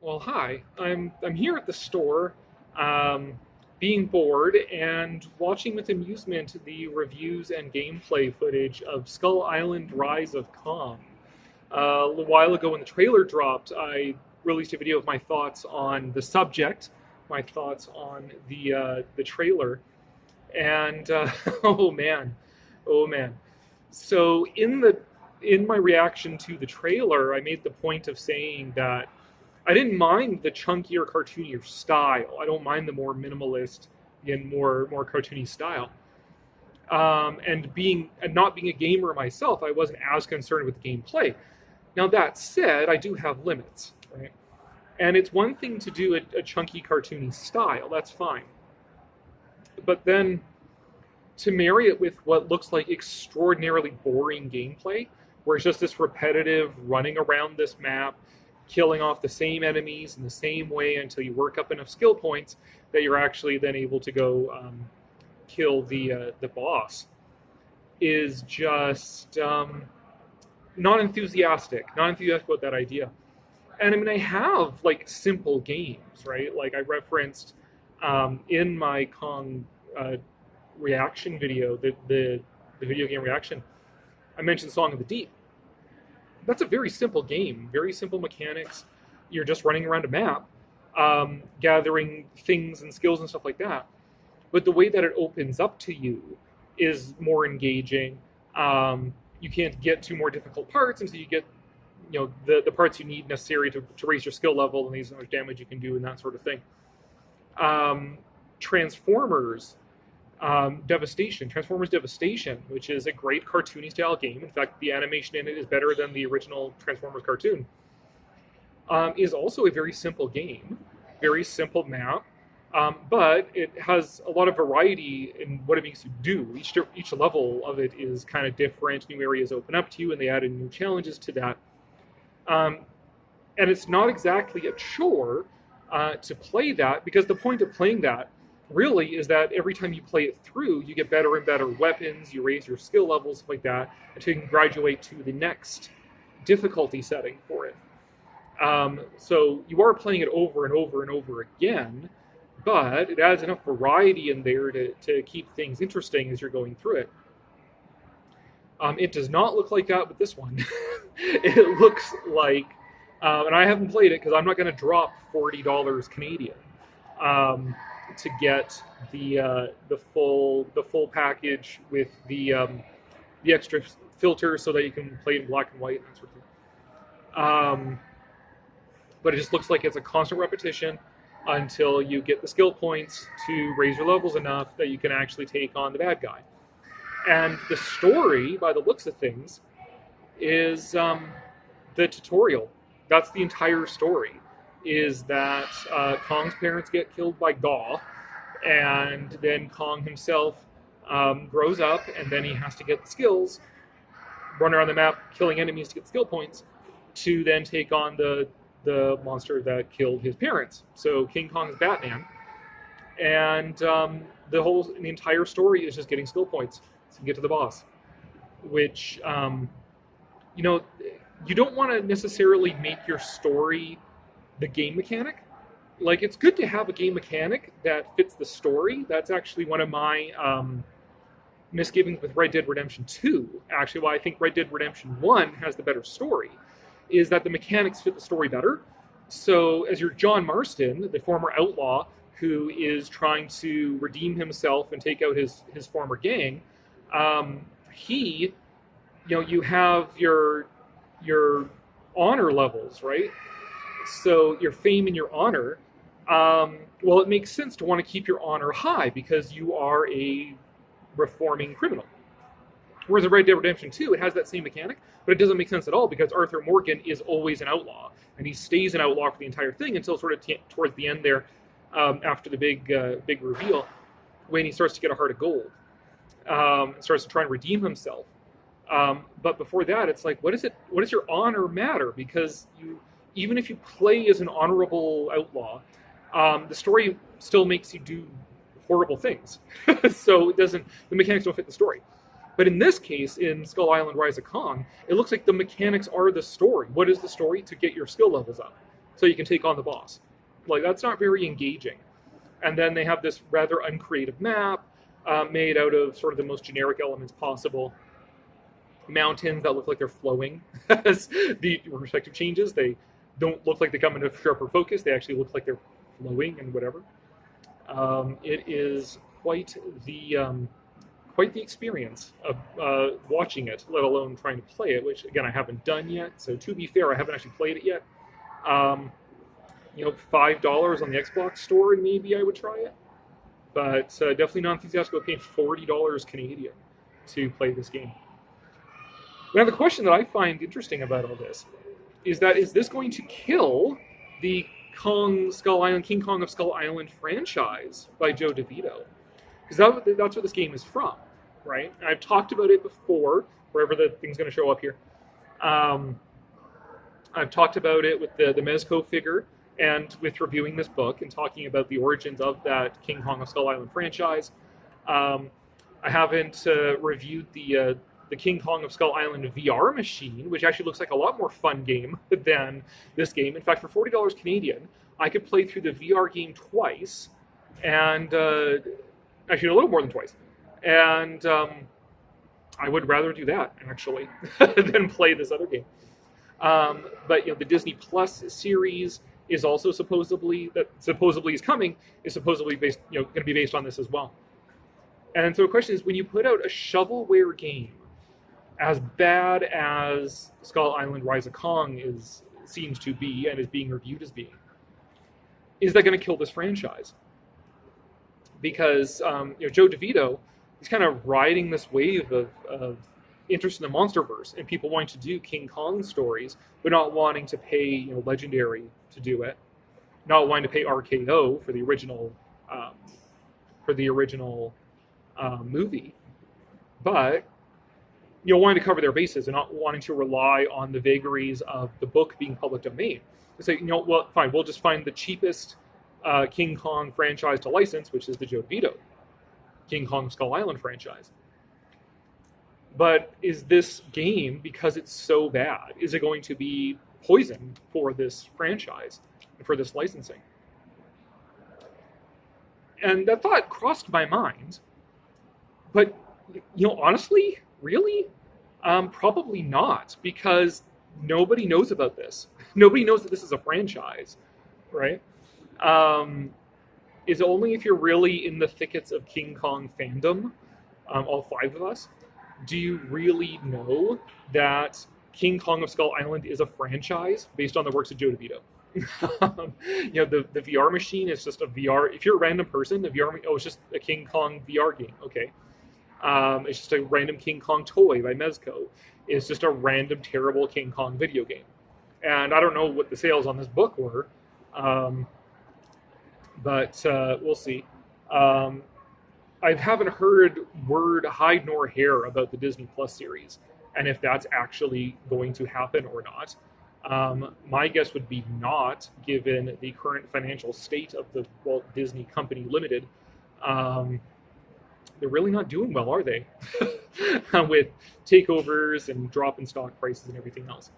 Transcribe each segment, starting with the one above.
Well, hi. I'm here at the store, being bored and watching with amusement the reviews and gameplay footage of Skull Island: Rise of Kong. A little while ago, when the trailer dropped, I released a video of my thoughts on the subject, my thoughts on the trailer, and oh man, oh man. So in my reaction to the trailer, I made the point of saying that I didn't mind the chunkier, cartoonier style. I don't mind the more minimalist and more cartoony style. And not being a gamer myself, I wasn't as concerned with the gameplay. Now that said, I do have limits, right? And it's one thing to do a chunky, cartoony style. That's fine. But then to marry it with what looks like extraordinarily boring gameplay, where it's just this repetitive running around this map, killing off the same enemies in the same way until you work up enough skill points that you're actually then able to go kill the boss, is just not enthusiastic. Not enthusiastic about that idea. And I mean, I have like simple games, right? Like I referenced in my Kong reaction video, the video game reaction, I mentioned Song of the Deep. That's a very simple game, very simple mechanics. You're just running around a map, gathering things and skills and stuff like that. But the way that it opens up to you is more engaging. You can't get to more difficult parts until you get, the parts you need necessary to raise your skill level and these how much damage you can do and that sort of thing. Transformers Devastation, which is a great cartoony style game. In fact, the animation in it is better than the original Transformers cartoon. Is also a very simple game, very simple map, but it has a lot of variety in what it makes you do. Each level of it is kind of different. New areas open up to you, and they added new challenges to that. And it's not exactly a chore to play that, because the point of playing that really is that every time you play it through, you get better and better weapons, you raise your skill levels, like that, until you can graduate to the next difficulty setting for it. So you are playing it over and over and over again, but it adds enough variety in there to keep things interesting as you're going through it. It does not look like that with this one. It looks like, and I haven't played it because I'm not going to drop $40 Canadian. To get the full package with the extra filters so that you can play in black and white and that sort of thing. But it just looks like it's a constant repetition until you get the skill points to raise your levels enough that you can actually take on the bad guy. And the story, by the looks of things, is the tutorial. That's the entire story. Is that Kong's parents get killed by Gaw, and then Kong himself grows up, and then he has to get the skills, run around the map killing enemies to get skill points, to then take on the monster that killed his parents. So King Kong's Batman, and the entire story is just getting skill points to get to the boss, which you don't want to necessarily make your story the game mechanic. Like, it's good to have a game mechanic that fits the story. That's actually one of my misgivings with Red Dead Redemption 2. Actually, why I think Red Dead Redemption 1 has the better story is that the mechanics fit the story better. So as you're John Marston, the former outlaw who is trying to redeem himself and take out his former gang, you have your honor levels, right? So your fame and your honor, well, it makes sense to want to keep your honor high because you are a reforming criminal. Whereas in Red Dead Redemption 2, it has that same mechanic, but it doesn't make sense at all because Arthur Morgan is always an outlaw, and he stays an outlaw for the entire thing until sort of towards the end there, after the big reveal, when he starts to get a heart of gold, starts to try and redeem himself. But before that, it's like, what does your honor matter? Because even if you play as an honorable outlaw, the story still makes you do horrible things. So the mechanics don't fit the story. But in this case, in Skull Island: Rise of Kong, it looks like the mechanics are the story. What is the story? To get your skill levels up. so you can take on the boss. Like, that's not very engaging. And then they have this rather uncreative map made out of sort of the most generic elements possible. Mountains that look like they're flowing as the respective changes. They don't look like they come into sharper focus. They actually look like they're flowing and whatever. It is quite the experience of watching it, let alone trying to play it, which again I haven't done yet. So to be fair, I haven't actually played it yet. $5 on the Xbox store, and maybe I would try it. But definitely not enthusiastic about paying $40 Canadian to play this game. Now, the question that I find interesting about all this is this going to kill the King Kong of Skull Island franchise by Joe DeVito? Because that's what this game is from, right? And I've talked about it before, wherever the thing's going to show up here. I've talked about it with the Mezco figure and with reviewing this book and talking about the origins of that King Kong of Skull Island franchise. I haven't reviewed the King Kong of Skull Island VR machine, which actually looks like a lot more fun game than this game. In fact, for $40 Canadian, I could play through the VR game twice, and actually a little more than twice. And I would rather do that, actually, than play this other game. But the Disney Plus series is also supposedly is coming, is supposedly based, going to be based on this as well. And so the question is, when you put out a shovelware game as bad as Skull Island Rise of Kong seems to be and is being reviewed as being, is that going to kill this franchise? Because Joe DeVito is kind of riding this wave of interest in the MonsterVerse and people wanting to do King Kong stories, but not wanting to pay Legendary to do it, not wanting to pay RKO for the original movie, but wanting to cover their bases and not wanting to rely on the vagaries of the book being public domain. They say, well, fine, we'll just find the cheapest King Kong franchise to license, which is the Joe DeVito King Kong Skull Island franchise. But is this game, because it's so bad, is it going to be poison for this franchise, for this licensing? And that thought crossed my mind. But, honestly, really? Probably not, because nobody knows about this. Nobody knows that this is a franchise, right? It's only if you're really in the thickets of King Kong fandom, all five of us, do you really know that King Kong of Skull Island is a franchise based on the works of Joe DeVito? The VR machine is just a VR. If you're a random person, it's just a King Kong VR game. Okay. It's just a random King Kong toy by Mezco. It's just a random, terrible King Kong video game. And I don't know what the sales on this book were, but we'll see. I haven't heard word hide nor hair about the Disney Plus series, and if that's actually going to happen or not. My guess would be not, given the current financial state of the Walt Disney Company Limited. They're really not doing well, are they? With takeovers and drop in stock prices and everything else,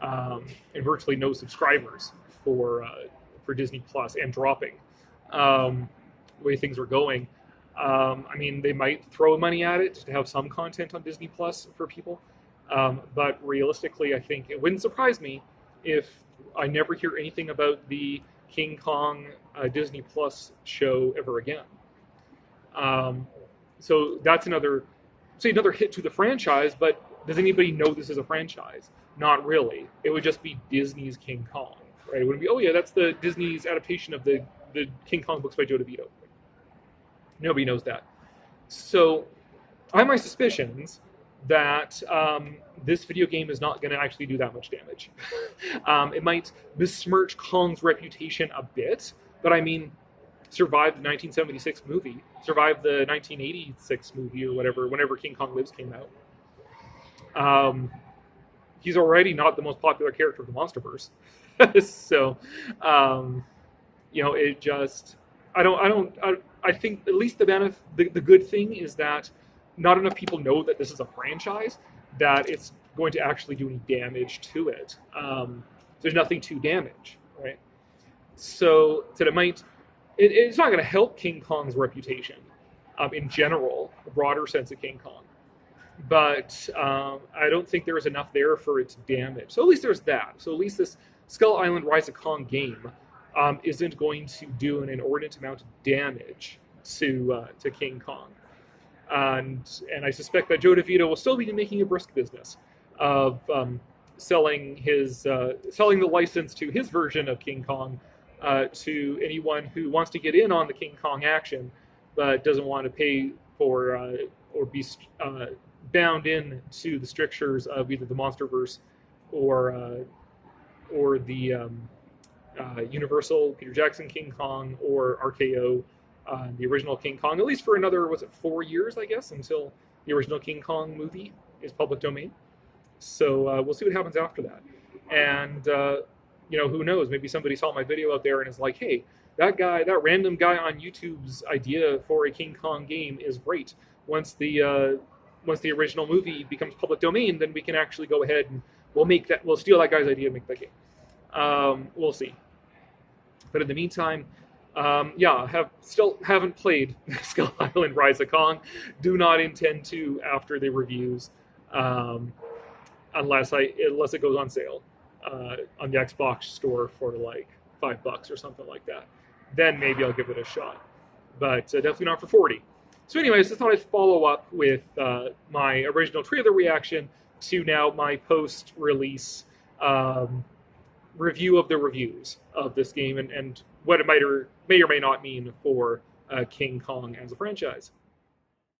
and virtually no subscribers for Disney Plus, and dropping the way things are going. They might throw money at it to have some content on Disney Plus for people, but realistically, I think it wouldn't surprise me if I never hear anything about the King Kong Disney Plus show ever again. So that's another hit to the franchise, but does anybody know this is a franchise? Not really. It would just be Disney's King Kong, right? It wouldn't be, oh yeah, that's the Disney's adaptation of the King Kong books by Joe DeVito. Nobody knows that. So I have my suspicions that this video game is not going to actually do that much damage. It might besmirch Kong's reputation a bit, but survived the 1976 movie, survived the 1986 movie or whatever, whenever King Kong Lives came out. He's already not the most popular character of the MonsterVerse. So, it just, I think at least the good thing is that not enough people know that this is a franchise, that it's going to actually do any damage to it. There's nothing to damage, right? So that it's not going to help King Kong's reputation in general, a broader sense of King Kong. But I don't think there is enough there for its damage. So at least there's that. So at least this Skull Island Rise of Kong game isn't going to do an inordinate amount of damage to King Kong. And I suspect that Joe DeVito will still be making a brisk business of selling the license to his version of King Kong to anyone who wants to get in on the King Kong action, but doesn't want to pay for or be bound in to the strictures of either the MonsterVerse or the Universal Peter Jackson King Kong or RKO the original King Kong, at least for another, was it 4 years, I guess, until the original King Kong movie is public domain. So we'll see what happens after that. And, who knows? Maybe somebody saw my video out there and is like, hey, that random guy on YouTube's idea for a King Kong game is great. Once the original movie becomes public domain, then we can actually go ahead and we'll steal that guy's idea and make that game. We'll see. But in the meantime, still haven't played Skull Island Rise of Kong. Do not intend to after the reviews, unless it goes on sale on the Xbox store for like $5 or something like that. Then maybe I'll give it a shot. But definitely not for 40. So anyways, I thought I'd follow up with my original trailer reaction to now my post-release review of the reviews of this game and what it may or may not mean for King Kong as a franchise.